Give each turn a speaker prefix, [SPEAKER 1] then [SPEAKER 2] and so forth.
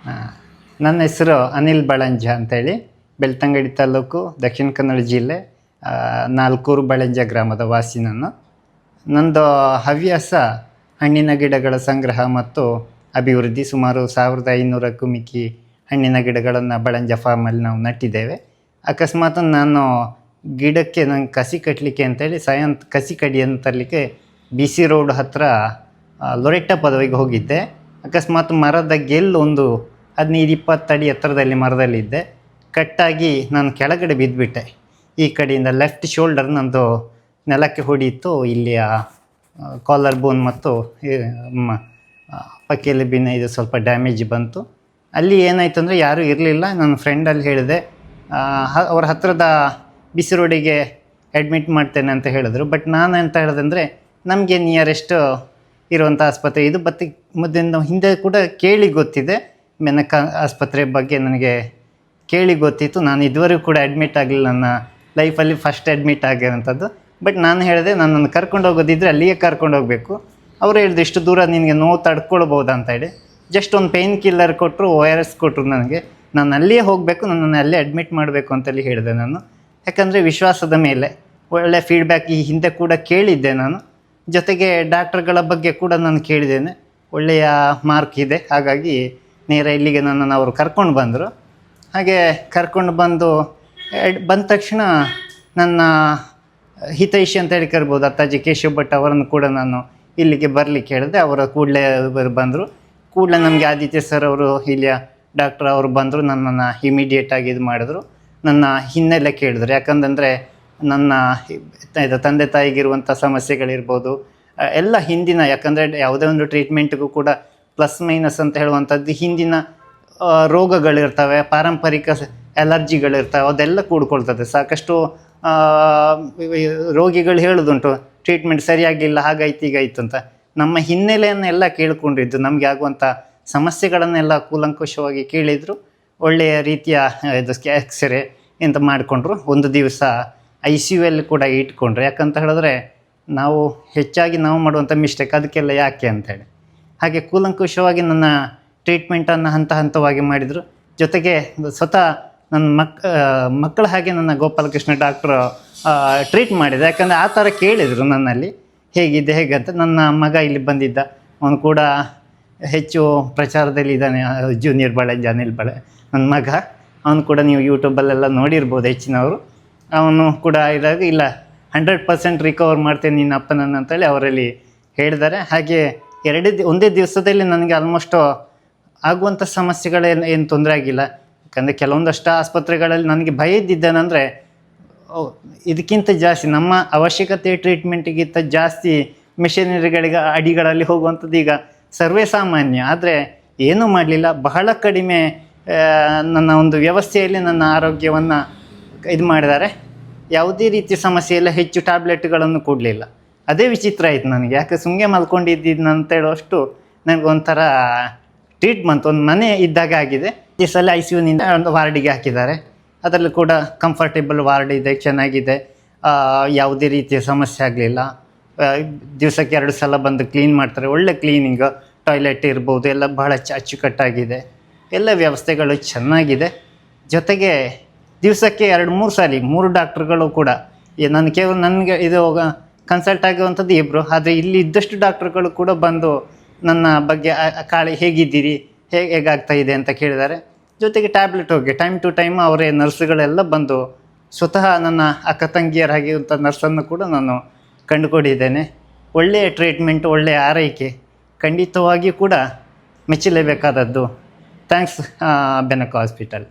[SPEAKER 1] ಆ, ನನ್ನ ಹೆಸರು ಅನಿಲ್ ಬಳಂಜ ಅಂತೇಳಿ, ಬೆಳ್ತಂಗಡಿ ತಾಲೂಕು, ದಕ್ಷಿಣ ಕನ್ನಡ ಜಿಲ್ಲೆ, ನಾಲ್ಕೂರು ಬಳಂಜ ಗ್ರಾಮದ ವಾಸಿ ನಾನು. ನಂದು ಹವ್ಯಾಸ ಹಣ್ಣಿನ ಗಿಡಗಳ ಸಂಗ್ರಹ ಮತ್ತು ಅಭಿವೃದ್ಧಿ. ಸುಮಾರು 1500ಕ್ಕೂ ಮಿಕ್ಕಿ ಹಣ್ಣಿನ ಗಿಡಗಳನ್ನು ಬಳಂಜ ಫಾರ್ಮಲ್ಲಿ ನಾವು ನಟ್ಟಿದ್ದೇವೆ. ಅಕಸ್ಮಾತ್ ನಾನು ಗಿಡಕ್ಕೆ ನಂಗೆ ಕಸಿ ಕಟ್ಟಲಿಕ್ಕೆ ಅಂತೇಳಿ ಕಸಿ ಕಡಿಯನ್ನು ತರಲಿಕ್ಕೆ BC ರೋಡ್ ಹತ್ತಿರ ಲೊರೆಟ್ಟ ಪದವಿಗೆ ಹೋಗಿದ್ದೆ. ಅಕಸ್ಮಾತ್ ಮರದ ಗೆಲ್ಲು ಒಂದು 15-20 ಅಡಿ ಎತ್ತರದಲ್ಲಿ ಮರದಲ್ಲಿದ್ದೆ. ಕಟ್ಟಾಗಿ ನಾನು ಕೆಳಗಡೆ ಬಿದ್ದುಬಿಟ್ಟೆ. ಈ ಕಡೆಯಿಂದ ಲೆಫ್ಟ್ ಶೋಲ್ಡರ್ ನಂದು ನೆಲಕ್ಕೆ ಹೊಡೀತು. ಇಲ್ಲಿಯ ಕಾಲರ್ ಬೋನ್ ಮತ್ತು ಪಕ್ಕೆಲುಬಿನ ಇದು ಸ್ವಲ್ಪ ಡ್ಯಾಮೇಜ್ ಬಂತು. ಅಲ್ಲಿ ಏನಾಯ್ತು ಅಂದರೆ ಯಾರೂ ಇರಲಿಲ್ಲ. ನನ್ನ ಫ್ರೆಂಡಲ್ಲಿ ಹೇಳಿದೆ, ಅವ್ರ ಹತ್ತಿರದ BC ರೋಡಿಗೆ ಅಡ್ಮಿಟ್ ಮಾಡ್ತೇನೆ ಅಂತ ಹೇಳಿದ್ರು. ಬಟ್ ನಾನು ಎಂತ ಹೇಳಿದೆ ಅಂದರೆ, ನಮಗೆ ನಿಯರೆಸ್ಟ್ ಇರುವಂಥ ಆಸ್ಪತ್ರೆ ಇದು. ಮೊದಲಿಂದ ಹಿಂದೆ ಕೂಡ ಕೇಳಿ ಗೊತ್ತಿದೆ, ಮೆನಕ ಆಸ್ಪತ್ರೆ ಬಗ್ಗೆ ನನಗೆ ಕೇಳಿ ಗೊತ್ತಿತ್ತು. ನಾನು ಇದುವರೆಗೂ ಕೂಡ ಅಡ್ಮಿಟ್ ಆಗಲಿಲ್ಲ, ನನ್ನ ಲೈಫಲ್ಲಿ ಫಸ್ಟ್ ಅಡ್ಮಿಟ್ ಆಗಿರೋಂಥದ್ದು. ಬಟ್ ನಾನು ಹೇಳಿದೆ, ನನ್ನನ್ನು ಕರ್ಕೊಂಡು ಹೋಗೋದಿದ್ದರೆ ಅಲ್ಲಿಗೆ ಕರ್ಕೊಂಡು ಹೋಗಬೇಕು. ಅವರು ಹೇಳಿದ್ರು, ಇಷ್ಟು ದೂರ ನಿನಗೆ ನೋವು ತಡ್ಕೊಳ್ಬೋದು ಅಂತ ಹೇಳಿ ಜಸ್ಟ್ ಒಂದು ಪೇಯ್ನ್ ಕಿಲ್ಲರ್ ಕೊಟ್ಟರು, ORS ಕೊಟ್ಟರು ನನಗೆ. ನಾನು ಅಲ್ಲಿಯೇ ಹೋಗಬೇಕು, ನನ್ನನ್ನು ಅಲ್ಲೇ ಅಡ್ಮಿಟ್ ಮಾಡಬೇಕು ಅಂತೇಳಿ ಹೇಳಿದೆ ನಾನು. ಯಾಕಂದರೆ ವಿಶ್ವಾಸದ ಮೇಲೆ ಒಳ್ಳೆಯ ಫೀಡ್ಬ್ಯಾಕ್ ಈ ಹಿಂದೆ ಕೂಡ ಕೇಳಿದ್ದೆ ನಾನು. ಜೊತೆಗೆ ಡಾಕ್ಟ್ರುಗಳ ಬಗ್ಗೆ ಕೂಡ ನಾನು ಕೇಳಿದ್ದೇನೆ, ಒಳ್ಳೆಯ ಮಾರ್ಕ್ ಇದೆ. ಹಾಗಾಗಿ ನೇರ ಇಲ್ಲಿಗೆ ನನ್ನನ್ನು ಅವರು ಕರ್ಕೊಂಡು ಬಂದರು. ಹಾಗೆ ಕರ್ಕೊಂಡು ಬಂದ ತಕ್ಷಣ ನನ್ನ ಹಿತೈಷಿ ಅಂತೇಳಿ ಕರ್ಬೋದು, ಅತ್ತಾಜಿ ಕೇಶವ್ ಭಟ್ ಅವರನ್ನು ಕೂಡ ನಾನು ಇಲ್ಲಿಗೆ ಬರಲಿಕ್ಕೆ ಹೇಳಿದೆ. ಅವರ ಕೂಡಲೇ ಬಂದರು. ಕೂಡಲೇ ನಮಗೆ ಆದಿತ್ಯ ಸರ್ ಅವರು, ಇಲ್ಲಿಯ ಡಾಕ್ಟ್ರ್ ಅವರು ಬಂದರು. ನನ್ನನ್ನು ಇಮಿಡಿಯೇಟಾಗಿ ಇದು ಮಾಡಿದ್ರು. ನನ್ನ ಹಿನ್ನೆಲೆ ಕೇಳಿದ್ರು. ಯಾಕಂತಂದರೆ ನನ್ನ ತಂದೆ ತಾಯಿಗಿರುವಂಥ ಸಮಸ್ಯೆಗಳಿರ್ಬೋದು, ಎಲ್ಲ ಹಿಂದಿನ, ಯಾಕಂದರೆ ಯಾವುದೇ ಒಂದು ಟ್ರೀಟ್ಮೆಂಟ್ಗೂ ಕೂಡ ಪ್ಲಸ್ ಮೈನಸ್ ಅಂತ ಹೇಳುವಂಥದ್ದು ಹಿಂದಿನ ರೋಗಗಳಿರ್ತವೆ, ಪಾರಂಪರಿಕ ಅಲರ್ಜಿಗಳಿರ್ತವೆ, ಅದೆಲ್ಲ ಕೂಡ್ಕೊಳ್ತದೆ. ಸಾಕಷ್ಟು ರೋಗಿಗಳು ಹೇಳೋದುಂಟು, ಟ್ರೀಟ್ಮೆಂಟ್ ಸರಿಯಾಗಿಲ್ಲ, ಹಾಗಾಯ್ತು ಹೀಗಾಯ್ತು ಅಂತ. ನಮ್ಮ ಹಿನ್ನೆಲೆಯನ್ನೆಲ್ಲ ಕೇಳ್ಕೊಂಡಿದ್ದು, ನಮಗೆ ಆಗುವಂಥ ಸಮಸ್ಯೆಗಳನ್ನೆಲ್ಲ ಕೂಲಂಕುಷವಾಗಿ ಕೇಳಿದರು. ಒಳ್ಳೆಯ ರೀತಿಯ ಇದು ಎಕ್ಸ್ರೇ ಅಂತ ಮಾಡಿಕೊಂಡ್ರು. ಒಂದು ದಿವಸ ICU ಕೂಡ ಇಟ್ಕೊಂಡ್ರು. ಯಾಕಂತ ಹೇಳಿದ್ರೆ ಹೆಚ್ಚಾಗಿ ನಾವು ಮಾಡುವಂಥ ಮಿಸ್ಟೇಕ್ ಅದಕ್ಕೆಲ್ಲ ಯಾಕೆ ಅಂಥೇಳಿ. ಹಾಗೆ ಕೂಲಂಕುಷವಾಗಿ ನನ್ನ ಟ್ರೀಟ್ಮೆಂಟನ್ನು ಹಂತ ಹಂತವಾಗಿ ಮಾಡಿದರು. ಜೊತೆಗೆ ಸ್ವತಃ ನನ್ನ ಮಕ್ಕಳ ಹಾಗೆ ನನ್ನ ಗೋಪಾಲಕೃಷ್ಣ ಡಾಕ್ಟ್ರು ಟ್ರೀಟ್ ಮಾಡಿದೆ. ಯಾಕಂದರೆ ಆ ಥರ ಕೇಳಿದರು ನನ್ನಲ್ಲಿ, ಹೇಗಿದೆ ಹೇಗಂತ. ನನ್ನ ಮಗ ಇಲ್ಲಿ ಬಂದಿದ್ದ, ಅವನು ಕೂಡ ಹೆಚ್ಚು ಪ್ರಚಾರದಲ್ಲಿ ಇದ್ದಾನೆ, ಜೂನಿಯರ್ ಬಳಂಜ ಅನಿಲ್ ನನ್ನ ಮಗ. ಅವನು ಕೂಡ ನೀವು ಯೂಟ್ಯೂಬಲ್ಲೆಲ್ಲ ನೋಡಿರ್ಬೋದು ಹೆಚ್ಚಿನವರು. ಅವನು ಕೂಡ ಇದ್ದಾಗ, ಇಲ್ಲ 100% ರಿಕವರ್ ಮಾಡ್ತೇನೆ ನಿನ್ನ ಅಪ್ಪನನ್ನು ಅಂತೇಳಿ ಅವರಲ್ಲಿ ಹೇಳಿದ್ದಾರೆ. ಹಾಗೆ ಒಂದೇ ದಿವಸದಲ್ಲಿ ನನಗೆ ಆಲ್ಮೋಸ್ಟು ಆಗುವಂಥ ಸಮಸ್ಯೆಗಳೇನು ತೊಂದರೆ ಆಗಿಲ್ಲ. ಯಾಕಂದರೆ ಕೆಲವೊಂದಷ್ಟು ಆಸ್ಪತ್ರೆಗಳಲ್ಲಿ ನನಗೆ ಭಯ ಇದ್ದಿದ್ದೇನೆಂದರೆ, ಇದಕ್ಕಿಂತ ಜಾಸ್ತಿ ನಮ್ಮ ಅವಶ್ಯಕತೆ ಟ್ರೀಟ್ಮೆಂಟಿಗಿಂತ ಜಾಸ್ತಿ ಮಿಷನರಿಗಳಿಗೆ ಅಡಿಗಳಲ್ಲಿ ಹೋಗುವಂಥದ್ದು ಈಗ ಸರ್ವೇ ಸಾಮಾನ್ಯ. ಆದರೆ ಏನೂ ಮಾಡಲಿಲ್ಲ, ಬಹಳ ಕಡಿಮೆ ನನ್ನ ಒಂದು ವ್ಯವಸ್ಥೆಯಲ್ಲಿ ನನ್ನ ಆರೋಗ್ಯವನ್ನು ಇದು ಮಾಡಿದ್ದಾರೆ. ಯಾವುದೇ ರೀತಿಯ ಸಮಸ್ಯೆ ಇಲ್ಲ, ಹೆಚ್ಚು ಟ್ಯಾಬ್ಲೆಟ್ಗಳನ್ನು ಕೊಡಲಿಲ್ಲ. ಅದೇ ವಿಚಿತ್ರ ಆಯಿತು ನನಗೆ. ಯಾಕೆ ಸುಮ್ಮನೆ ಮಲ್ಕೊಂಡಿದ್ದೀನಿ ಅಂತ ಹೇಳುವಷ್ಟು ನನಗೊಂಥರ ಟ್ರೀಟ್ಮೆಂಟ್ ಒಂದು ಮನೆ ಇದ್ದಾಗ ಆಗಿದೆ. ಈ ಸಲ ICUನಿಂದ ಒಂದು ವಾರ್ಡಿಗೆ ಹಾಕಿದ್ದಾರೆ. ಅದರಲ್ಲಿ ಕೂಡ ಕಂಫರ್ಟೇಬಲ್ ವಾರ್ಡ್ ಇದೆ, ಚೆನ್ನಾಗಿದೆ, ಯಾವುದೇ ರೀತಿಯ ಸಮಸ್ಯೆ ಆಗಲಿಲ್ಲ. ದಿವಸಕ್ಕೆ 2 ಸಲ ಬಂದು ಕ್ಲೀನ್ ಮಾಡ್ತಾರೆ, ಒಳ್ಳೆ ಕ್ಲೀನಿಂಗು, ಟಾಯ್ಲೆಟ್ ಇರ್ಬೋದು, ಎಲ್ಲ ಬಹಳ ಅಚ್ಚುಕಟ್ಟಾಗಿದೆ, ಎಲ್ಲ ವ್ಯವಸ್ಥೆಗಳು ಚೆನ್ನಾಗಿದೆ. ಜೊತೆಗೆ ದಿವಸಕ್ಕೆ 2-3 ಸಾರಿ 3 ಡಾಕ್ಟ್ರುಗಳು ಕೂಡ, ನನಗೆ ಇದು ಕನ್ಸಲ್ಟ್ ಆಗುವಂಥದ್ದು 2, ಆದರೆ ಇಲ್ಲಿ ಇದ್ದಷ್ಟು ಡಾಕ್ಟ್ರುಗಳು ಕೂಡ ಬಂದು ನನ್ನ ಬಗ್ಗೆ ಹೇಗಿದ್ದೀರಿ, ಹೇಗಾಗ್ತಾ ಇದೆ ಅಂತ ಕೇಳಿದ್ದಾರೆ. ಜೊತೆಗೆ ಟ್ಯಾಬ್ಲೆಟ್ ಟೈಮ್ ಟು ಟೈಮ್ ಅವರೇ ನರ್ಸ್ಗಳೆಲ್ಲ ಬಂದು, ಸ್ವತಃ ನನ್ನ ಅಕ್ಕ ತಂಗಿಯರಾಗಿರುವಂಥ ನರ್ಸನ್ನು ಕೂಡ ನಾನು ಕಂಡುಕೊಂಡಿದ್ದೇನೆ. ಒಳ್ಳೆಯ ಟ್ರೀಟ್ಮೆಂಟ್, ಒಳ್ಳೆಯ ಆರೈಕೆ, ಖಂಡಿತವಾಗಿಯೂ ಕೂಡ ಮೆಚ್ಚಲೇಬೇಕಾದದ್ದು. Thanks Benaka hospital.